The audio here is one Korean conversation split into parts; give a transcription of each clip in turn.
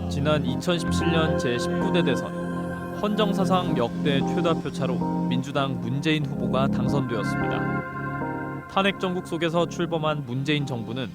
지난 2017년 제19대 대선 헌정사상 역대 최다 표차로 민주당 문재인 후보가 당선되었습니다. 탄핵 정국 속에서 출범한 문재인 정부는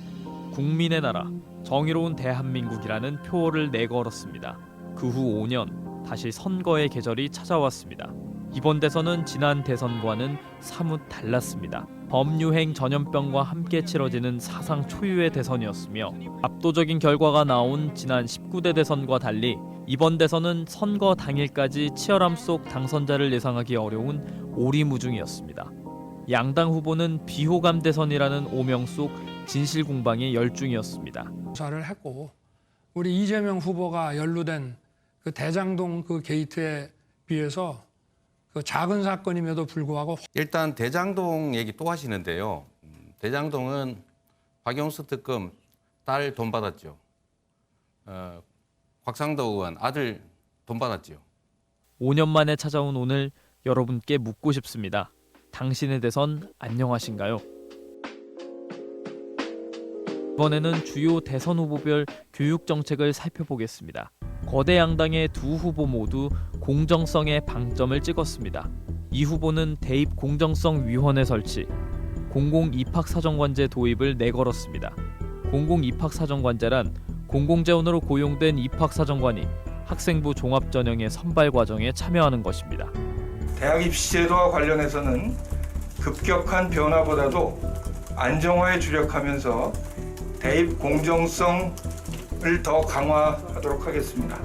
국민의 나라, 정의로운 대한민국이라는 표어를 내걸었습니다. 그 후 5년 다시 선거의 계절이 찾아왔습니다. 이번 대선은 지난 대선과는 사뭇 달랐습니다. 범유행 전염병과 함께 치러지는 사상 초유의 대선이었으며 압도적인 결과가 나온 지난 19대 대선과 달리 이번 대선은 선거 당일까지 치열함 속 당선자를 예상하기 어려운 오리무중이었습니다. 양당 후보는 비호감 대선이라는 오명 속 진실 공방의 열중이었습니다. 조사를 했고 우리 이재명 후보가 연루된 그 대장동 그 게이트에 비해서 그 작은 사건임에도 불구하고 일단 대장동 얘기 또 하시는데요. 대장동은 박영수 특검 딸 돈 받았죠. 곽상도 의원 아들 돈 받았죠. 5년 만에 찾아온 오늘 여러분께 묻고 싶습니다. 당신의 대선 안녕하신가요? 이번에는 주요 대선 후보별 교육 정책을 살펴보겠습니다. 거대 양당의 두 후보 모두 공정성에 방점을 찍었습니다. 이 후보는 대입 공정성 위원회 설치, 공공 입학 사정관제 도입을 내걸었습니다. 공공 입학 사정관제란 공공재원으로 고용된 입학 사정관이 학생부 종합전형의 선발 과정에 참여하는 것입니다. 대학 입시제도와 관련해서는 급격한 변화보다도 안정화에 주력하면서 대입 공정성을 더 강화하도록 하겠습니다.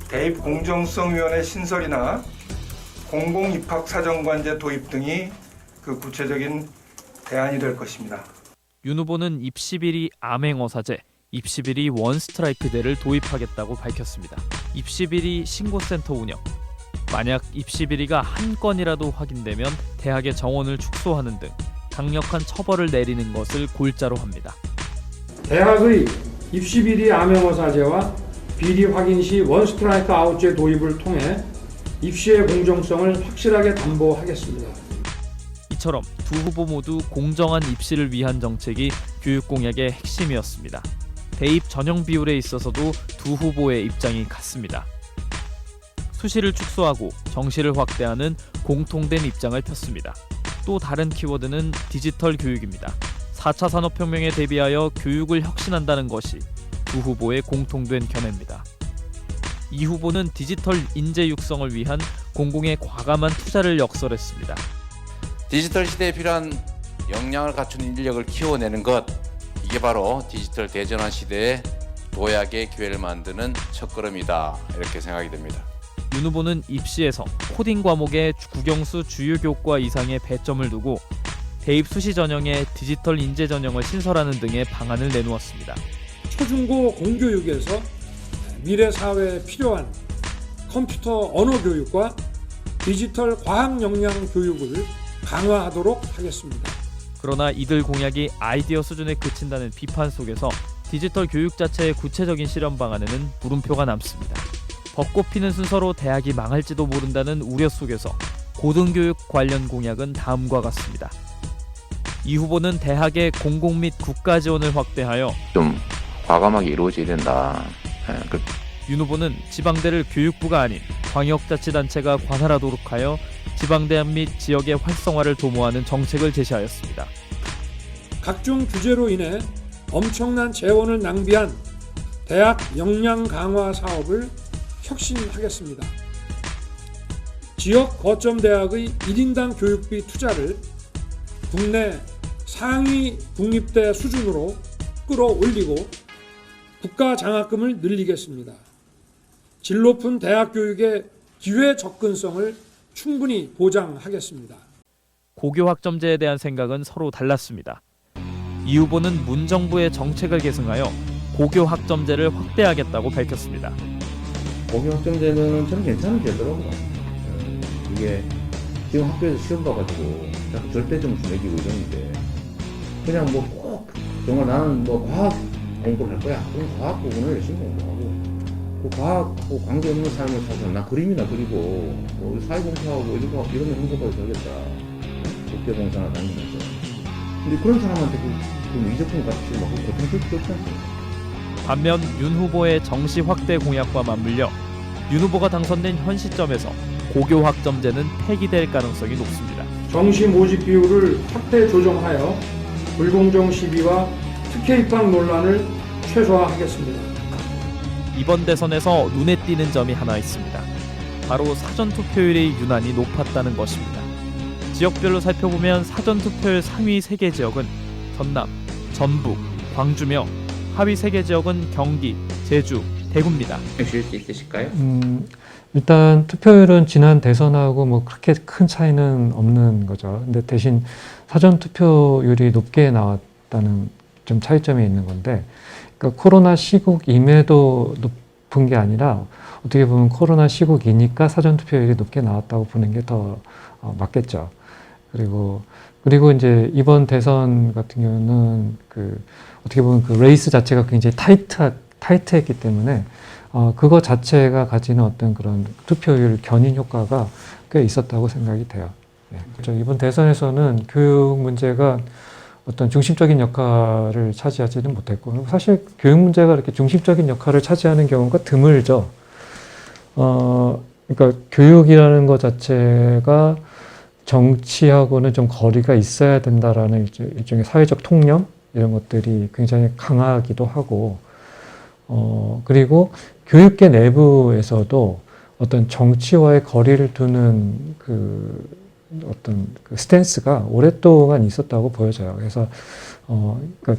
대입 공정성위원회 신설이나 공공입학사정관제 도입 등이 그 구체적인 대안이 될 것입니다. 윤 후보는 입시비리 암행어사제, 입시비리 원스트라이크제를 도입하겠다고 밝혔습니다. 입시비리 신고센터 운영, 만약 입시비리가 한 건이라도 확인되면 대학의 정원을 축소하는 등 강력한 처벌을 내리는 것을 골자로 합니다. 대학의 입시비리 암행어사제와 비리 확인 시 원스트라이크 아웃제 도입을 통해 입시의 공정성을 확실하게 담보하겠습니다. 이처럼 두 후보 모두 공정한 입시를 위한 정책이 교육 공약의 핵심이었습니다. 대입 전형 비율에 있어서도 두 후보의 입장이 같습니다. 수시를 축소하고 정시를 확대하는 공통된 입장을 폈습니다. 또 다른 키워드는 디지털 교육입니다. 4차 산업혁명에 대비하여 교육을 혁신한다는 것이 두 후보의 공통된 견해입니다. 이 후보는 디지털 인재 육성을 위한 공공의 과감한 투자를 역설했습니다. 디지털 시대에 필요한 역량을 갖춘 인력을 키워내는 것, 이게 바로 디지털 대전환 시대의 도약의 기회를 만드는 첫걸음이다, 이렇게 생각이 됩니다. 윤 후보는 입시에서 코딩 과목의 국영수 주요 교과 이상의 배점을 두고 대입 수시 전형에 디지털 인재 전형을 신설하는 등의 방안을 내놓았습니다. 초중고 공교육에서 미래 사회에 필요한 컴퓨터 언어 교육과 디지털 과학 역량 교육을 강화하도록 하겠습니다. 그러나 이들 공약이 아이디어 수준에 그친다는 비판 속에서 디지털 교육 자체의 구체적인 실현 방안에는 물음표가 남습니다. 벚꽃 피는 순서로 대학이 망할지도 모른다는 우려 속에서 고등교육 관련 공약은 다음과 같습니다. 이 후보는 대학의 공공 및 국가 지원을 확대하여 좀 과감하게 이루어져야 된다. 윤 후보는 지방대를 교육부가 아닌 광역자치단체가 관할하도록 하여 지방대학 및 지역의 활성화를 도모하는 정책을 제시하였습니다. 각종 규제로 인해 엄청난 재원을 낭비한 대학 역량 강화 사업을 혁신하겠습니다. 지역 거점 대학의 1인당 교육비 투자를 국내 상위 국립대 수준으로 끌어올리고 국가 장학금을 늘리겠습니다. 질 높은 대학 교육의 기회 접근성을 충분히 보장하겠습니다. 고교 학점제에 대한 생각은 서로 달랐습니다. 이 후보는 문정부의 정책을 계승하여 고교 학점제를 확대하겠다고 밝혔습니다. 고교 학점제는 저는 괜찮은 제도라고. 이게 지금 학교에서 시험 봐가지고 자꾸 절대점수 매기고 이러는데 그냥 뭐 꼭 정말 나는 뭐 과학 공부를 할 거야. 그럼 과학 부분을 열심히 공부하고 그 과학하고 관계없는 삶을 살아서 나 그림이나 그리고 뭐 사회봉사하고 이런 행복하게 살겠다. 국제봉사나 다니면서. 근데 그런 사람한테 그 위조금 값이 막 고통 줄 필요 없지 않습니까? 반면 윤 후보의 정시 확대 공약과 맞물려 윤 후보가 당선된 현 시점에서 고교 학점제는 폐기될 가능성이 높습니다. 정시 모집 비율을 확대 조정하여 불공정 시비와 특혜 입학 논란을 최소화하겠습니다. 이번 대선에서 눈에 띄는 점이 하나 있습니다. 바로 사전투표율이 유난히 높았다는 것입니다. 지역별로 살펴보면 사전투표율 상위 3개 지역은 전남, 전북, 광주며 하위 3개 지역은 경기, 제주, 대구입니다. 주실 수 있으실까요? 일단 투표율은 지난 대선하고 뭐 그렇게 큰 차이는 없는 거죠. 근데 대신 사전 투표율이 높게 나왔다는 좀 차이점이 있는 건데, 그러니까 코로나 시국임에도 높은 게 아니라 어떻게 보면 코로나 시국이니까 사전 투표율이 높게 나왔다고 보는 게 더 맞겠죠. 그리고 이제 이번 대선 같은 경우는 어떻게 보면 그 레이스 자체가 굉장히 타이트했기 때문에 그거 자체가 가지는 어떤 그런 투표율 견인 효과가 꽤 있었다고 생각이 돼요. 네. 그렇죠. 이번 대선에서는 교육 문제가 어떤 중심적인 역할을 차지하지는 못했고, 사실 교육 문제가 이렇게 중심적인 역할을 차지하는 경우가 드물죠. 그러니까 교육이라는 것 자체가 정치하고는 좀 거리가 있어야 된다라는 일종의 사회적 통념 이런 것들이 굉장히 강하기도 하고, 그리고 교육계 내부에서도 어떤 정치와의 거리를 두는 어떤 스탠스가 오랫동안 있었다고 보여져요. 그래서 그러니까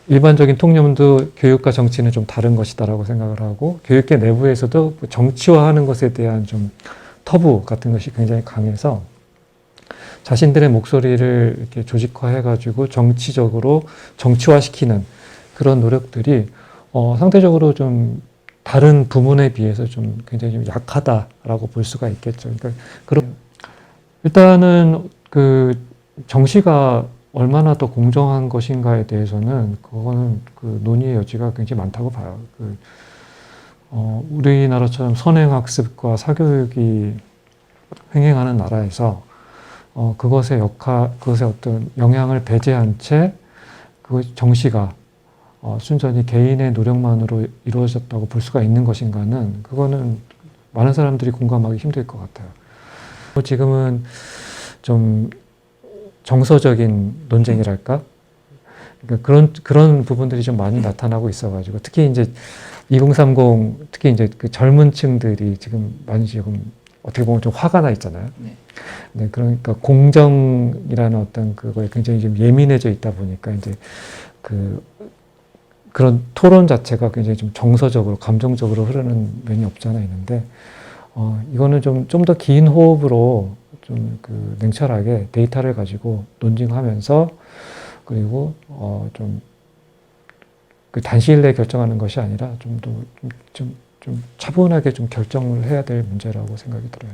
일반적인 통념도 교육과 정치는 좀 다른 것이다라고 생각을 하고, 교육계 내부에서도 정치화하는 것에 대한 좀 터부 같은 것이 굉장히 강해서 자신들의 목소리를 이렇게 조직화해가지고 정치적으로 정치화시키는 그런 노력들이 상대적으로 좀 다른 부문에 비해서 좀 굉장히 좀 약하다라고 볼 수가 있겠죠. 그러니까 일단은 정시가 얼마나 더 공정한 것인가에 대해서는 그거는 논의의 여지가 굉장히 많다고 봐요. 우리나라처럼 선행학습과 사교육이 횡행하는 나라에서 그것의 어떤 영향을 배제한 채 정시가 순전히 개인의 노력만으로 이루어졌다고 볼 수가 있는 것인가는 그거는 많은 사람들이 공감하기 힘들 것 같아요. 지금은 좀 정서적인 논쟁이랄까? 그러니까 그런 부분들이 좀 많이 나타나고 있어가지고, 특히 이제 2030, 특히 이제 그 젊은 층들이 지금 많이 지금 어떻게 보면 좀 화가 나 있잖아요. 네, 그러니까 공정이라는 어떤 그거에 굉장히 좀 예민해져 있다 보니까 이제 그런 토론 자체가 굉장히 좀 정서적으로, 감정적으로 흐르는 면이 없지 않아 있는데, 이거는 좀 더 긴 호흡으로 좀 냉철하게 데이터를 가지고 논증하면서, 그리고 좀 단시일 내에 결정하는 것이 아니라 좀 차분하게 좀 결정을 해야 될 문제라고 생각이 들어요.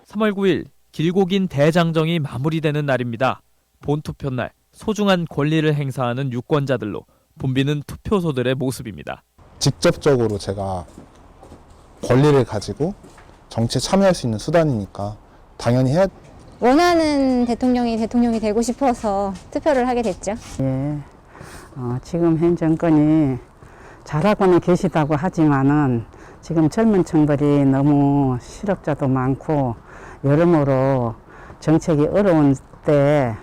3월 9일 길고 긴 대장정이 마무리되는 날입니다. 본투표 날 소중한 권리를 행사하는 유권자들로 붐비는 투표소들의 모습입니다. 직접적으로 제가 권리를 가지고 정치에 참여할 수 있는 수단이니까 당연히 해야. 원하는 대통령이 되고 싶어서 투표를 하게 됐죠. 예, 지금 현 정권이 잘하고는 계시다고 하지만은 지금 젊은 층들이 너무 실업자도 많고 여러모로 정책이 어려운 때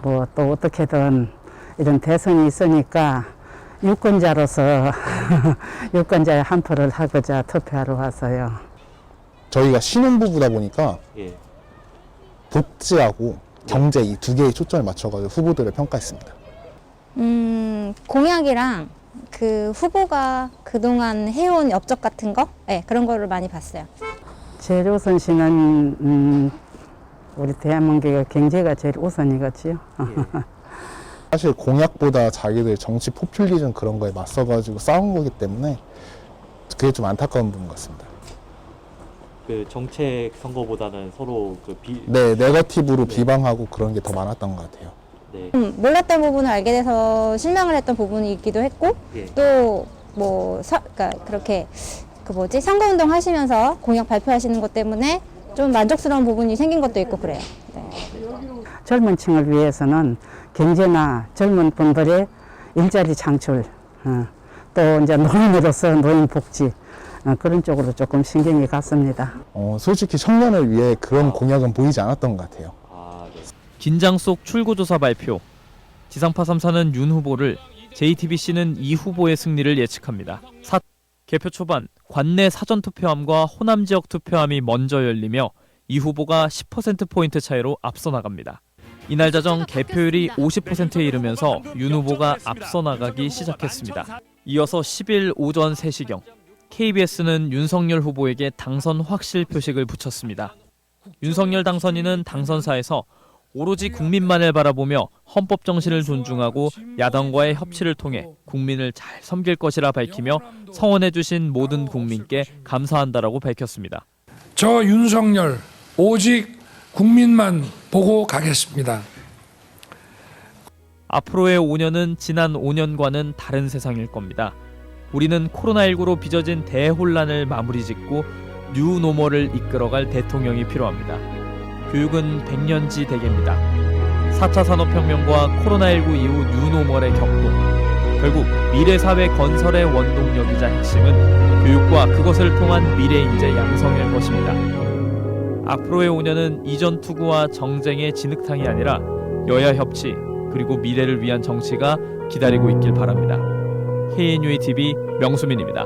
뭐 또 어떻게든 이런 대선이 있으니까 유권자로서 유권자의 한 표를 하고자 투표하러 왔어요. 저희가 신혼부부다 보니까 복지하고 경제 이 두 개의 초점을 맞춰가지고 후보들을 평가했습니다. 공약이랑 그 후보가 그동안 해온 업적 같은 거? 네, 그런 거를 많이 봤어요. 제일 우선시는 우리 대한민국의 경제가 제일 우선이겠지요. 사실 공약보다 자기들 정치 포퓰리즘 그런 거에 맞서가지고 싸운 거기 때문에 그게 좀 안타까운 부분 같습니다. 정책 선거보다는 서로 네, 네거티브로 비방하고 그런 게 더 많았던 것 같아요. 네. 몰랐던 부분을 알게 돼서 실망을 했던 부분이 있기도 했고, 또 그러니까 그렇게 선거운동 하시면서 공약 발표하시는 것 때문에 좀 만족스러운 부분이 생긴 것도 있고 그래요. 네. 젊은 층을 위해서는 경제나 젊은 분들의 일자리 창출, 또 이제 노인으로서 노인 복지 그런 쪽으로 조금 신경이 갔습니다. 솔직히 청년을 위해 그런 공약은 보이지 않았던 것 같아요. 긴장 속 출구조사 발표. 지상파 3사는 윤 후보를, JTBC는 이 후보의 승리를 예측합니다. 개표 초반 관내 사전투표함과 호남 지역 투표함이 먼저 열리며 이 후보가 10%포인트 차이로 앞서 나갑니다. 이날 자정 개표율이 50%에 이르면서 윤 후보가 앞서 나가기 시작했습니다. 이어서 10일 오전 3시경 KBS는 윤석열 후보에게 당선 확실 표식을 붙였습니다. 윤석열 당선인은 당선사에서 오로지 국민만을 바라보며 헌법 정신을 존중하고 야당과의 협치를 통해 국민을 잘 섬길 것이라 밝히며 성원해 주신 모든 국민께 감사한다라고 밝혔습니다. 저 윤석열 오직 국민만 보고 가겠습니다. 앞으로의 5년은 지난 5년과는 다른 세상일 겁니다. 우리는 코로나19로 빚어진 대혼란을 마무리짓고 뉴노멀을 이끌어갈 대통령이 필요합니다. 교육은 100년지 대계입니다. 4차 산업혁명과 코로나19 이후 뉴노멀의 격동. 결국 미래사회 건설의 원동력이자 핵심은 교육과 그것을 통한 미래인재 양성일 것입니다. 앞으로의 5년은 이전 투구와 정쟁의 진흙탕이 아니라 여야 협치 그리고 미래를 위한 정치가 기다리고 있길 바랍니다. KNUATV 명수민입니다.